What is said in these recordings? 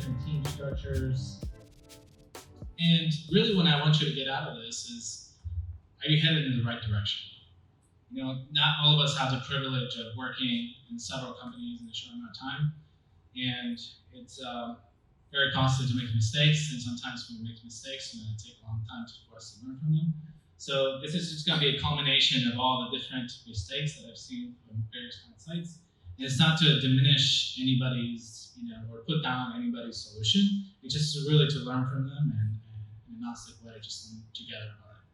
different team structures. And really what I want you to get out of this is, are you headed in the right direction? You know, not all of us have the privilege of working in several companies in a short amount of time. And it's very costly to make mistakes, and sometimes when we make mistakes, it takes a long time for us to learn from them. So this is just going to be a culmination of all the different mistakes that I've seen from various client sites. And it's not to diminish anybody's, or put down anybody's solution. It's just really to learn from them and in a not-sick way, just learn together about it.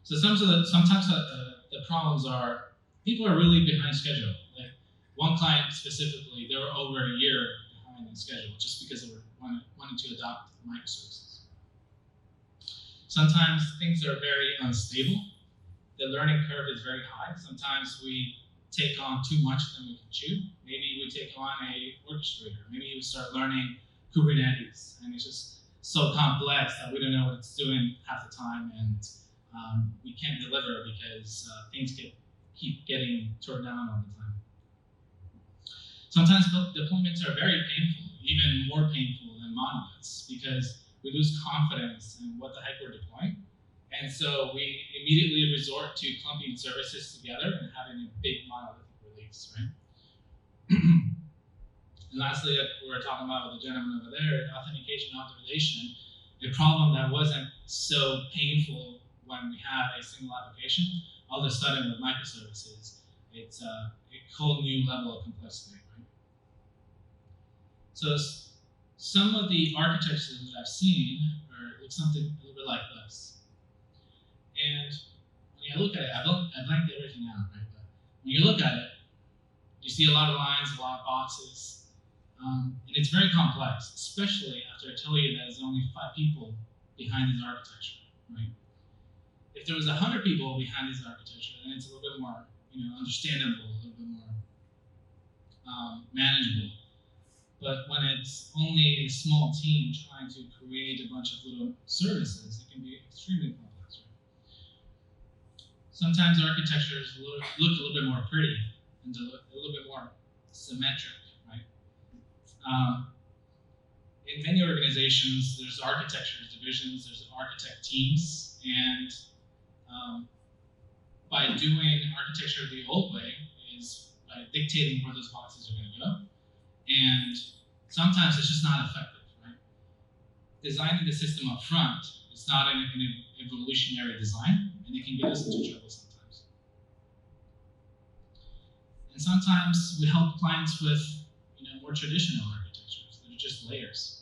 So sometimes the problems are people are really behind schedule. Like one client specifically, they were over a year behind in schedule just because they were wanting to adopt microservices. Sometimes things are very unstable. The learning curve is very high. Sometimes we take on too much than we can chew. Maybe we take on a orchestrator. Maybe we start learning Kubernetes, and it's just so complex that we don't know what it's doing half the time, and we can't deliver because things keep getting torn down all the time. Sometimes deployments are very painful, even more painful than monoliths, because we lose confidence in what the heck we're deploying. And so we immediately resort to clumping services together and having a big monolithic release, right? And lastly, we were talking about with the gentleman over there, authentication authorization, a problem that wasn't so painful when we had a single application. All of a sudden with microservices, it's a whole new level of complexity, right? So some of the architectures that I've seen look something a little bit like this. And when you look at it, I've blanked everything out, right? But when you look at it, you see a lot of lines, a lot of boxes, and it's very complex, especially after I tell you that there's only 5 people behind this architecture, right? If there was 100 people behind this architecture, then it's a little bit more, understandable, a little bit more manageable. But when it's only a small team trying to create a bunch of little services, it can be extremely complex, right? Sometimes architectures look a little bit more pretty and a little bit more symmetric, right? In many organizations, there's architecture divisions, there's architect teams, and by doing architecture the old way is by dictating where those boxes are going to go. And sometimes it's just not effective, right? Designing the system up front is not an evolutionary design, and it can get us into trouble sometimes. And sometimes we help clients with more traditional architectures that are just layers.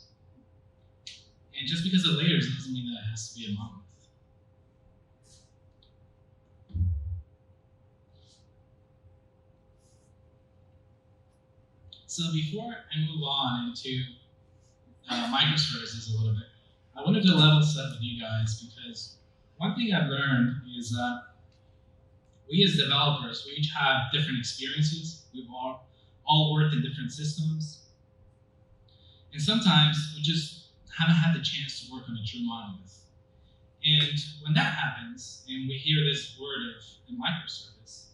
And just because of layers doesn't mean that it has to be a monolith. So before I move on into microservices a little bit, I wanted to level set with you guys because one thing I've learned is that we as developers, we each have different experiences. We've all worked in different systems. And sometimes we just haven't had the chance to work on a true monolith. And when that happens, and we hear this word of a microservice,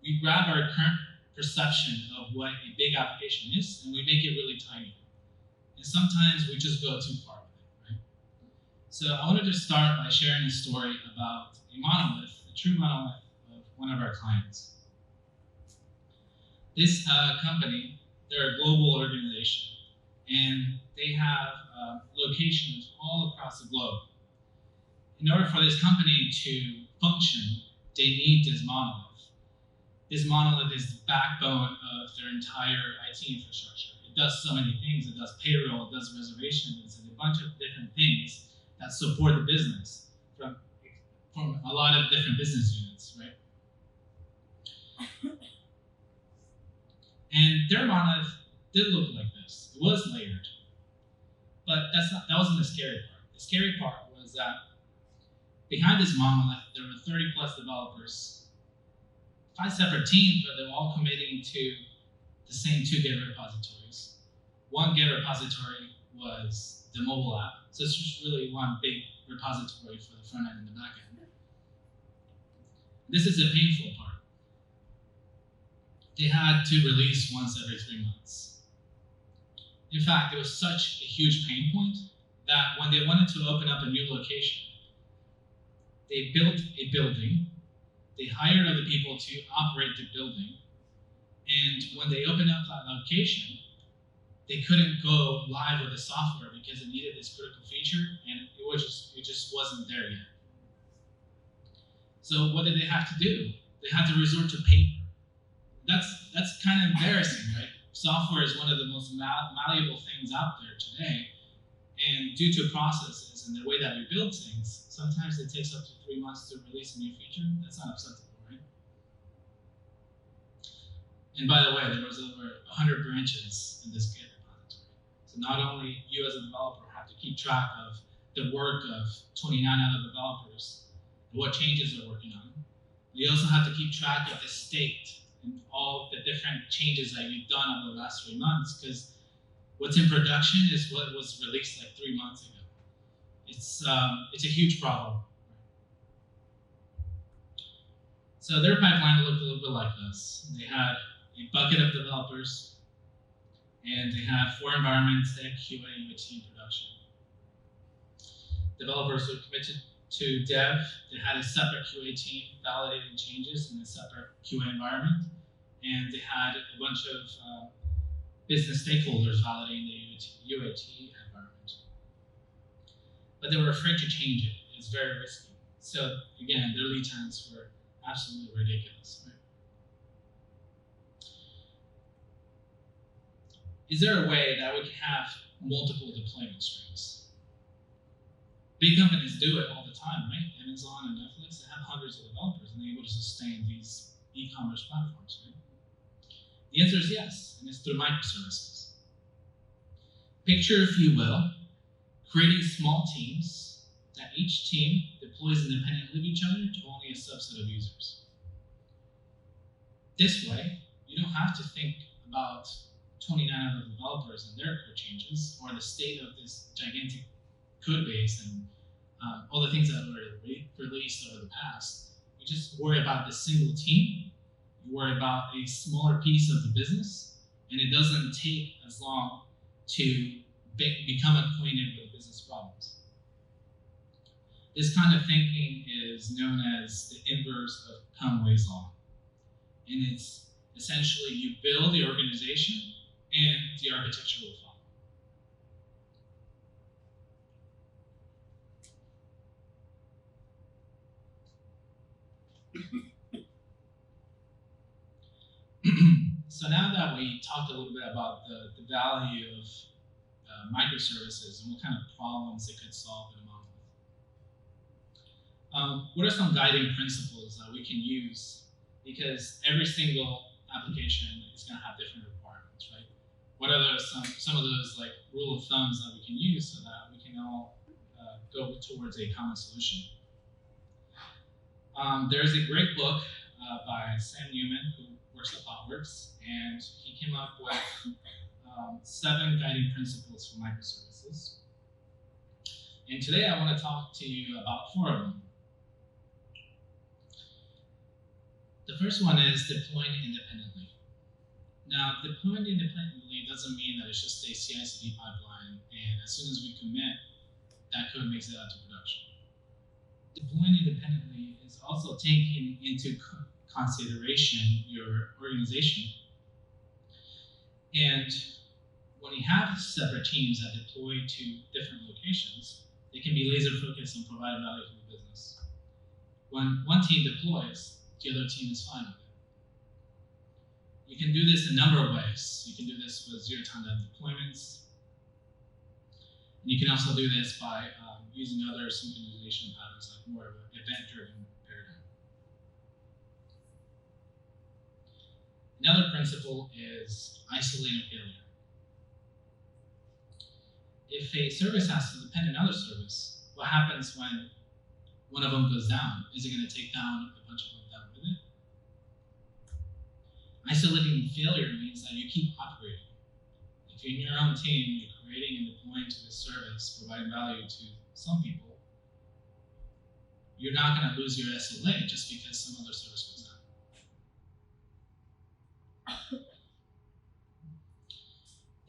we grab our current perception of what a big application is, and we make it really tiny. And sometimes we just go too far with it, right? So I wanted to start by sharing a story about a monolith, a true monolith of one of our clients. This company, they're a global organization, and they have locations all across the globe. In order for this company to function, they need this monolith. This monolith is the backbone of their entire IT infrastructure. It does so many things. It does payroll, it does reservations, and a bunch of different things that support the business from a lot of different business units, right? And their monolith did look like this. It was layered. But that wasn't the scary part. The scary part was that behind this monolith, there were 30 plus developers, 5 separate teams, but they were all committing to the same 2 Git repositories. One Git repository was the mobile app. So it's just really one big repository for the front end and the back end. This is the painful part. They had to release once every 3 months. In fact, it was such a huge pain point that when they wanted to open up a new location, they built a building, they hired other people to operate the building, and when they opened up that location, they couldn't go live with the software because it needed this critical feature, and it just wasn't there yet. So what did they have to do? They had to resort to paper. That's kind of embarrassing, right? Software is one of the most malleable things out there today, and due to processes and the way that we build things, sometimes it takes up to 3 months to release a new feature. That's not acceptable, right? And by the way, there was over 100 branches in this Git repository. So not only you as a developer have to keep track of the work of 29 other developers and what changes they're working on, you also have to keep track of the state and all the different changes that you've done over the last 3 months, because what's in production is what was released like 3 months ago. It's a huge problem. So their pipeline looked a little bit like this. They had a bucket of developers, and they had 4 environments, they had QA, UAT, and production. Developers were committed to dev. They had a separate QA team validating changes in a separate QA environment, and they had a bunch of business stakeholders validating the UAT environment. But they were afraid to change it. It was very risky. So again, their lead times were absolutely ridiculous. Right? Is there a way that we can have multiple deployment streams? Big companies do it all the time, right? Amazon and Netflix, they have hundreds of developers and they're able to sustain these e-commerce platforms, right? The answer is yes, and it's through microservices. Picture, if you will, creating small teams that each team deploys independently of each other to only a subset of users. This way, you don't have to think about 29 other developers and their code changes, or the state of this gigantic code base and all the things that were released over the past. You just worry about the single team, you worry about a smaller piece of the business, and it doesn't take as long to become acquainted with business problems. This kind of thinking is known as the inverse of Conway's law. And it's essentially you build the organization and the architecture will follow. So now that we talked a little bit about the value of microservices and what kind of problems they could solve in a monolith, what are some guiding principles that we can use? Because every single application is going to have different requirements, right? What are some of those like rule of thumbs that we can use so that we can all go towards a common solution? There's a great book by Sam Newman, who works at ThoughtWorks, and he came up with 7 guiding principles for microservices. And today I want to talk to you about 4 of them. The first one is deploying independently. Now, deploying independently doesn't mean that it's just a CI/CD pipeline, and as soon as we commit, that code makes it out to production. Deploying independently is also taking into consideration your organization. And when you have separate teams that deploy to different locations, they can be laser focused on providing value to the business. When one team deploys, the other team is fine with it. You can do this in a number of ways. You can do this with zero-time deployments. And you can also do this by using other synchronization patterns, like more of an event-driven paradigm. Another principle is isolating failure. If a service has to depend on another service, what happens when one of them goes down? Is it going to take down a bunch of them down with it? Isolating failure means that you keep operating. If you're in your own team, you're creating and deploying to this service, providing value to some people, you're not going to lose your SLA just because some other service goes down.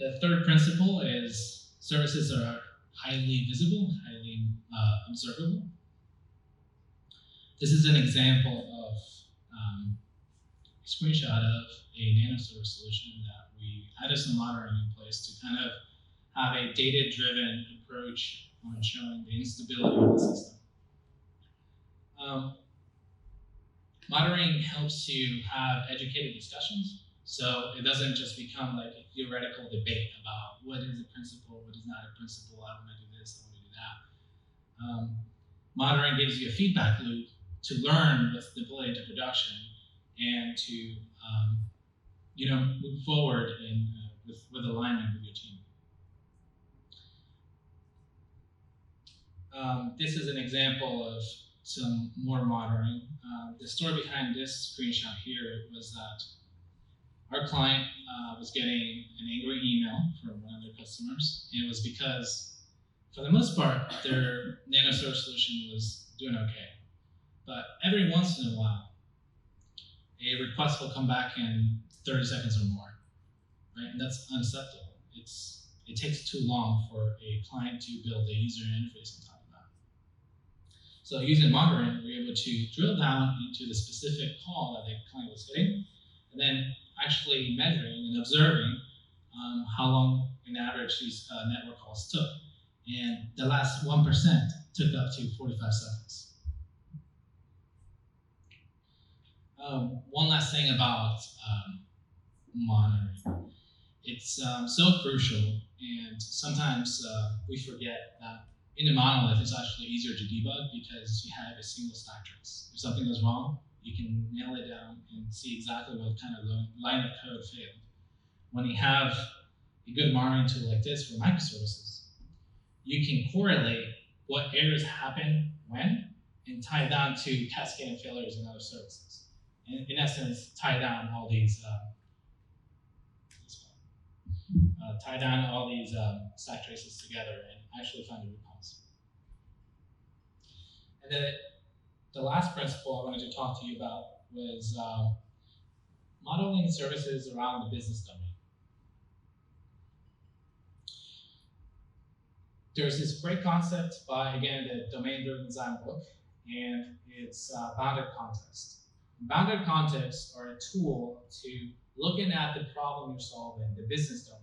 The third principle is services are highly visible, highly observable. This is an example of a screenshot of a nanoservice solution that we added some monitoring in place to kind of have a data-driven approach on showing the instability of the system. Monitoring helps you have educated discussions, so it doesn't just become like a theoretical debate about what is a principle, what is not a principle, I want to do this, I want to do that. Monitoring gives you a feedback loop to learn what's deployed into production and to move forward with alignment with your team. This is an example of some more monitoring. The story behind this screenshot here was that our client was getting an angry email from one of their customers. And it was because, for the most part, their nanoservice solution was doing okay. But every once in a while, a request will come back in 30 seconds or more, right? And that's unacceptable. It takes too long for a client to build a user interface on top of that. So using monitoring, we were able to drill down into the specific call that the client was getting, and then actually measuring and observing how long, in average, these network calls took. And the last 1% took up to 45 seconds. One last thing about monitoring. It's so crucial, and sometimes we forget that in a monolith, it's actually easier to debug because you have a single stack trace. If something goes wrong, you can nail it down and see exactly what kind of line of code failed. When you have a good monitoring tool like this for microservices, you can correlate what errors happen when and tie it down to cascading failures in other services. And in essence, tie down all these stack traces together and actually find the root cause. And then the last principle I wanted to talk to you about was modeling services around the business domain. There's this great concept by, again, the domain-driven design book, and it's bounded context. Bounded contexts are a tool to looking at the problem you're solving, the business domain,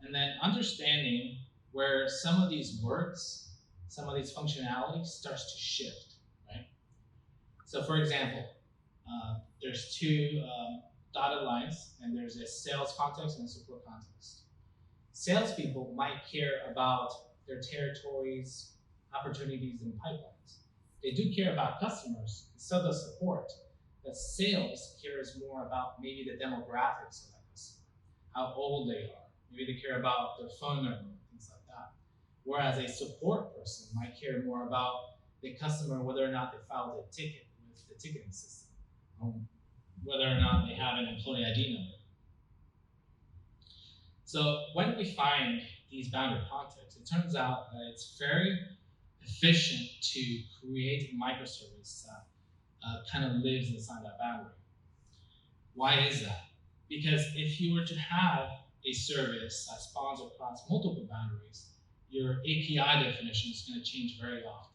and then understanding where some of these words, some of these functionalities starts to shift, right? So for example, there's two dotted lines, and there's a sales context and a support context. Salespeople might care about their territories, opportunities, and pipelines. They do care about customers, and so does support. But sales cares more about maybe the demographics of that customer, how old they are. Maybe they care about their phone number, things like that. Whereas a support person might care more about the customer, whether or not they filed a ticket with the ticketing system, whether or not they have an employee ID number. So when we find these bounded contexts, it turns out that it's very efficient to create a microservice that kind of lives inside that boundary. Why is that? Because if you were to have a service that spawns across multiple boundaries, your API definition is going to change very often,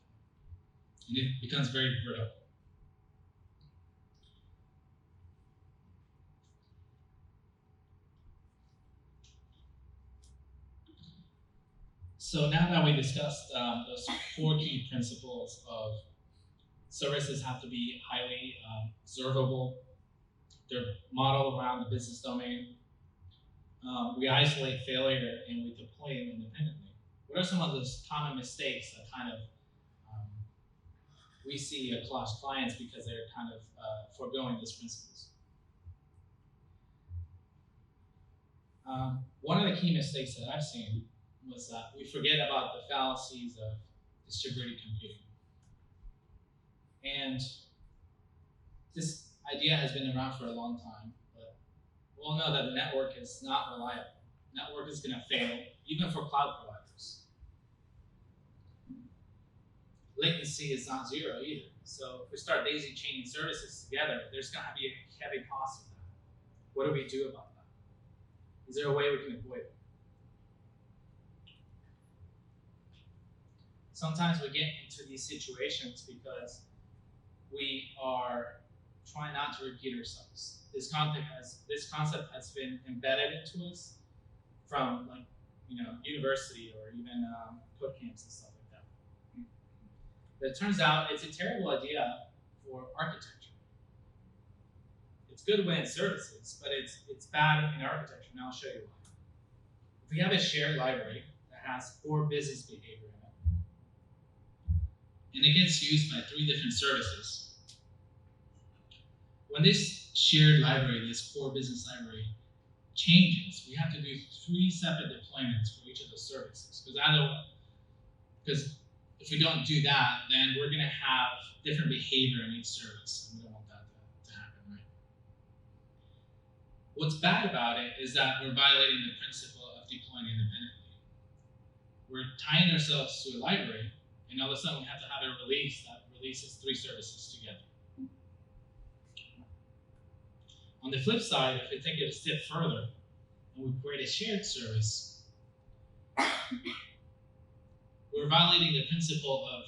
and it becomes very brittle. So now that we discussed those 4 key principles of services have to be highly observable, they're modeled around the business domain, we isolate failure and we deploy it independently. What are some of those common mistakes that kind of we see across clients because they're kind of foregoing these principles? One of the key mistakes that I've seen was that we forget about the fallacies of distributed computing. And this idea has been around for a long time, but we all know that the network is not reliable. Network is going to fail, even for cloud providers. Latency is not zero either. So if we start daisy chaining services together, there's going to be a heavy cost of that. What do we do about that? Is there a way we can avoid it? Sometimes we get into these situations because we are trying not to repeat ourselves. This concept has been embedded into us from university or even code camps and stuff like that. But it turns out it's a terrible idea for architecture. It's good when it's services, but it's bad in architecture, and I'll show you why. If we have a shared library that has core business behavior in it, and it gets used by 3 different services, when this shared library, this core business library, changes, we have to do 3 separate deployments for each of those services. Because if we don't do that, then we're going to have different behavior in each service, and we don't want that to happen, right? What's bad about it is that we're violating the principle of deploying independently. We're tying ourselves to a library, and all of a sudden we have to have a release that releases 3 services together. On the flip side, if we take it a step further and we create a shared service, we're violating the principle of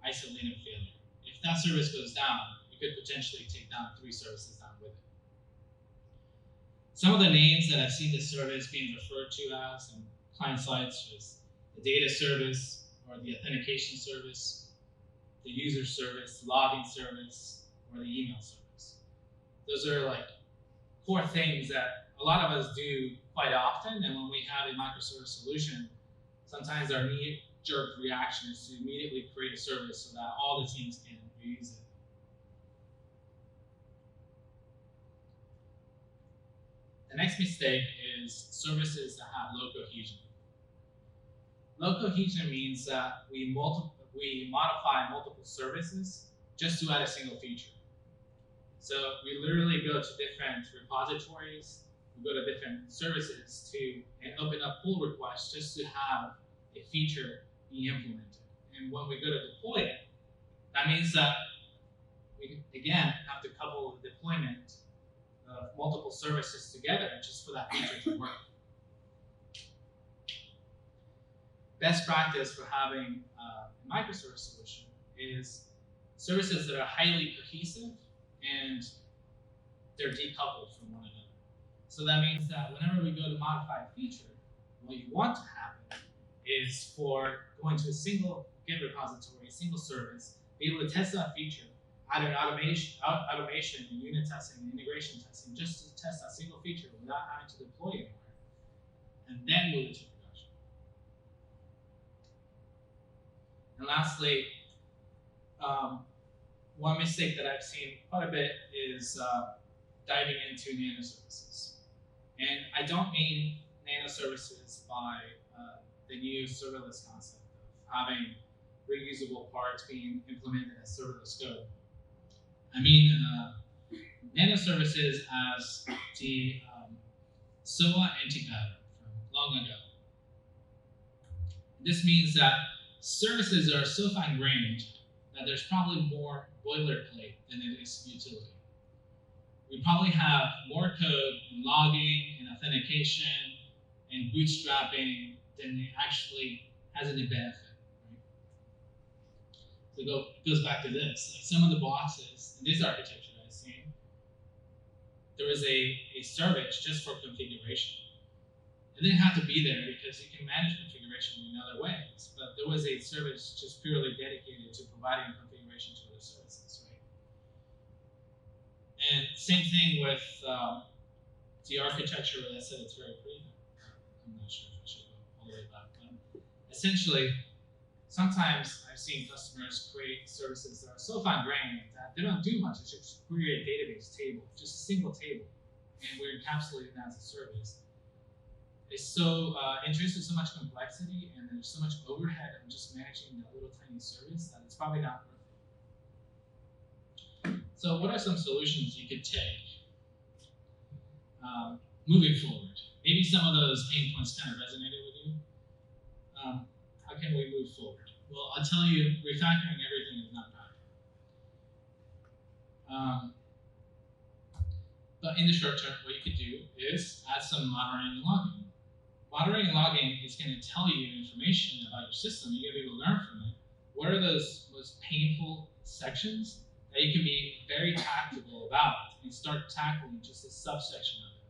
isolated failure. If that service goes down, you could potentially take down 3 services down with it. Some of the names that I've seen this service being referred to as in client sites is the data service or the authentication service, the user service, the logging service, or the email service. Those are like core things that a lot of us do quite often, and when we have a microservice solution, sometimes our knee-jerk reaction is to immediately create a service so that all the teams can reuse it. The next mistake is services that have low cohesion. Low cohesion means that we modify multiple services just to add a single feature. So we literally go to different repositories, we go to different services and open up pull requests just to have a feature be implemented. And when we go to deploy it, that means that we, again, have to couple the deployment of multiple services together just for that feature to work. Best practice for having a microservice solution is services that are highly cohesive and they're decoupled from one another. So that means that whenever we go to modify a feature, what you want to happen is for going to a single Git repository, a single service, be able to test that feature, add an automation and unit testing and integration testing just to test that single feature without having to deploy anywhere, and then move it to production. And lastly, one mistake that I've seen quite a bit is diving into nanoservices. And I don't mean nanoservices by the new serverless concept of having reusable parts being implemented as serverless code. I mean nanoservices as the SOA anti-pattern from long ago. This means that services are so fine-grained that there's probably more boilerplate than it is utility. We probably have more code in logging and authentication and bootstrapping than it actually has any benefit. Right? So it goes back to this. Like some of the boxes in this architecture that I've seen, there was a service just for configuration. It didn't have to be there because you can manage configuration in other ways, but there was a service just purely dedicated to providing configuration to other services, right? And same thing with the architecture that said it's very pretty. I'm not sure if I should go all the way back, but essentially, sometimes I've seen customers create services that are so fine-grained that they don't do much. It's just create a database table, just a single table, and we're encapsulating that as a service. It's so introduces so much complexity, and there's so much overhead of just managing that little tiny service that it's probably not worth it. So what are some solutions you could take moving forward? Maybe some of those pain points kind of resonated with you. How can we move forward? Well, I'll tell you, refactoring everything is not bad. But in the short term, what you could do is add some monitoring and logging. Monitoring and logging is going to tell you information about your system. You're going to be able to learn from it. What are those most painful sections that you can be very tactical about and start tackling just a subsection of it?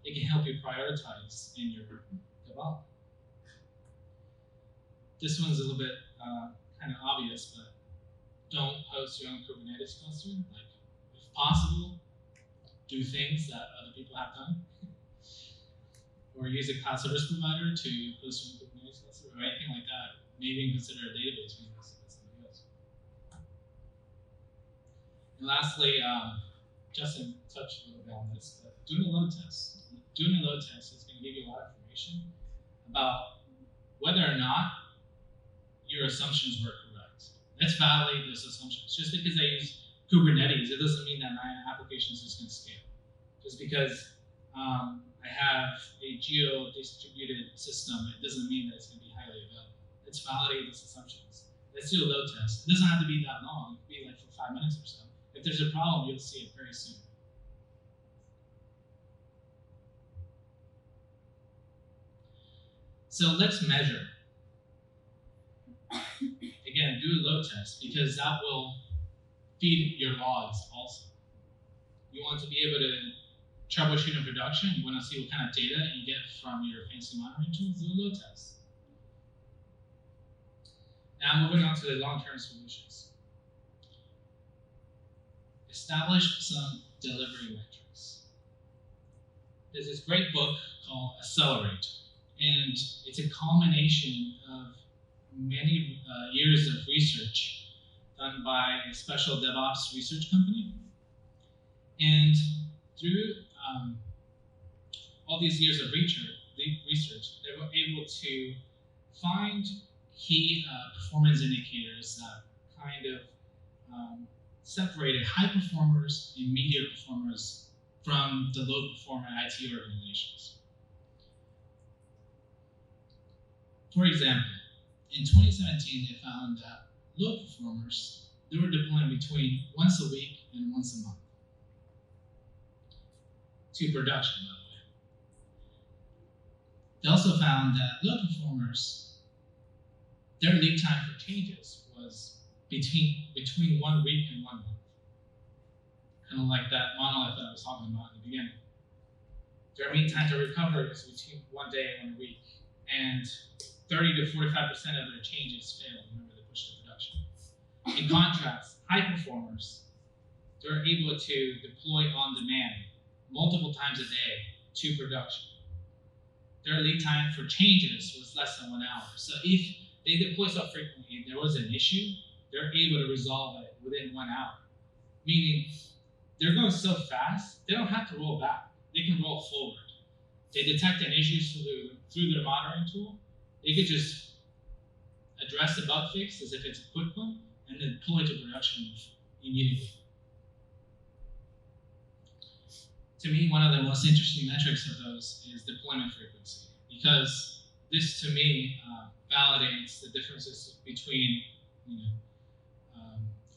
It can help you prioritize in your development. This one's a little bit kind of obvious, but don't host your own Kubernetes cluster. Like, if possible, do things that other people have done. Or use a cloud service provider to host your own Kubernetes cluster, or anything like that. Maybe even consider a database being hosted by somebody else. And lastly, Justin touched a little bit on this, but doing a load test. Doing a load test is going to give you a lot of information about whether or not your assumptions were correct. Let's validate those assumptions. Just because I use Kubernetes, it doesn't mean that my application is just going to scale. Just because I have a geo-distributed system, it doesn't mean that it's going to be highly available. Let's validate those assumptions. Let's do a load test. It doesn't have to be that long. It could be like for 5 minutes or so. If there's a problem, you'll see it very soon. So let's measure. Again, do a load test because that will feed your logs also. You want to be able to troubleshoot in production. You want to see what kind of data you get from your fancy monitoring tools. Do a load test. Now moving on to the long-term solutions. Establish some delivery metrics. There's this great book called Accelerate, and it's a culmination of many years of research done by a special DevOps research company. And through all these years of research, they were able to find key performance indicators that kind of separated high performers and medium performers from the low performer IT organizations. For example, in 2017, they found that low performers, they were deploying between once a week and once a month to production, by the way. They also found that low performers, their lead time for changes was between 1 week and 1 month. Kind of like that monolith that I was talking about in the beginning. Their mean time to recover is between 1 day and 1 week. And 30 to 45% of their changes fail whenever they push to production. In contrast, high performers, they're able to deploy on demand multiple times a day to production. Their lead time for changes was less than 1 hour. So if they deploy so frequently, there was an issue, they're able to resolve it within 1 hour. Meaning, they're going so fast, they don't have to roll back. They can roll forward. They detect an issue through their monitoring tool. They could just address the bug fix as if it's a quick one, and then deploy to production immediately. To me, one of the most interesting metrics of those is deployment frequency, because this, to me, validates the differences between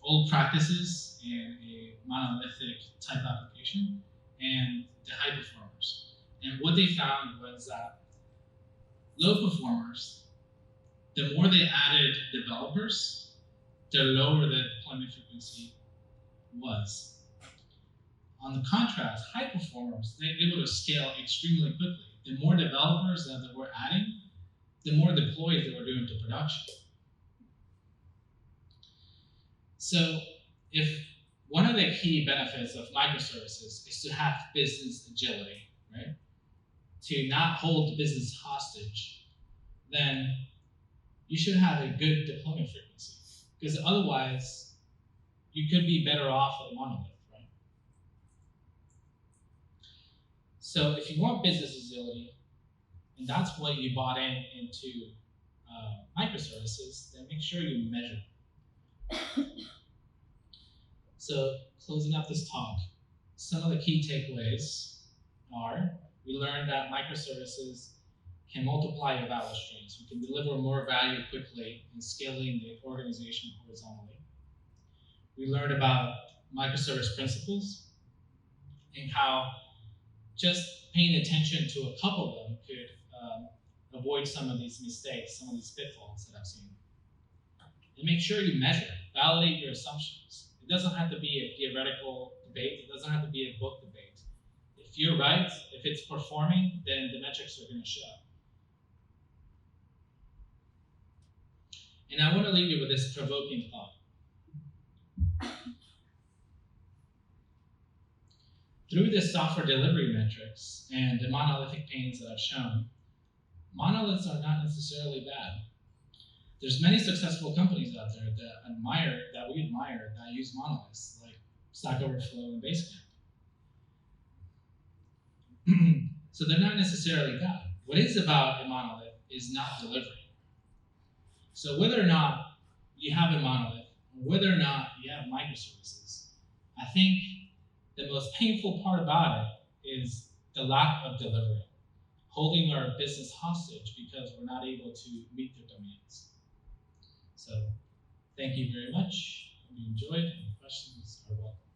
old practices in a monolithic type application and the high performers. And what they found was that low performers, the more they added developers, the lower the deployment frequency was. On the contrast, high performers, they were able to scale extremely quickly. The more developers that they were adding, the more deploys they were doing to production. So if one of the key benefits of microservices is to have business agility, right? To not hold the business hostage, then you should have a good deployment frequency. Because otherwise, you could be better off with a monolith, right? So if you want business agility, and that's what you bought into microservices, then make sure you measure. So closing up this talk, some of the key takeaways are, we learned that microservices can multiply your value streams. We can deliver more value quickly in scaling the organization horizontally. We learned about microservice principles. and how just paying attention to a couple of them could avoid some of these mistakes, some of these pitfalls that I've seen. And make sure you measure, validate your assumptions. It doesn't have to be a theoretical debate. It doesn't have to be a book debate. If you're right, if it's performing, then the metrics are going to show. And I want to leave you with this provoking thought. Through the software delivery metrics and the monolithic pains that I've shown, monoliths are not necessarily bad. There's many successful companies out there that we admire that use monoliths, like Stack Overflow and Basecamp. So they're not necessarily bad. What is about a monolith is not delivery. So whether or not you have a monolith, or whether or not you have microservices, I think the most painful part about it is the lack of delivery, holding our business hostage because we're not able to meet their demands. So thank you very much. Hope you enjoyed. Any questions are welcome.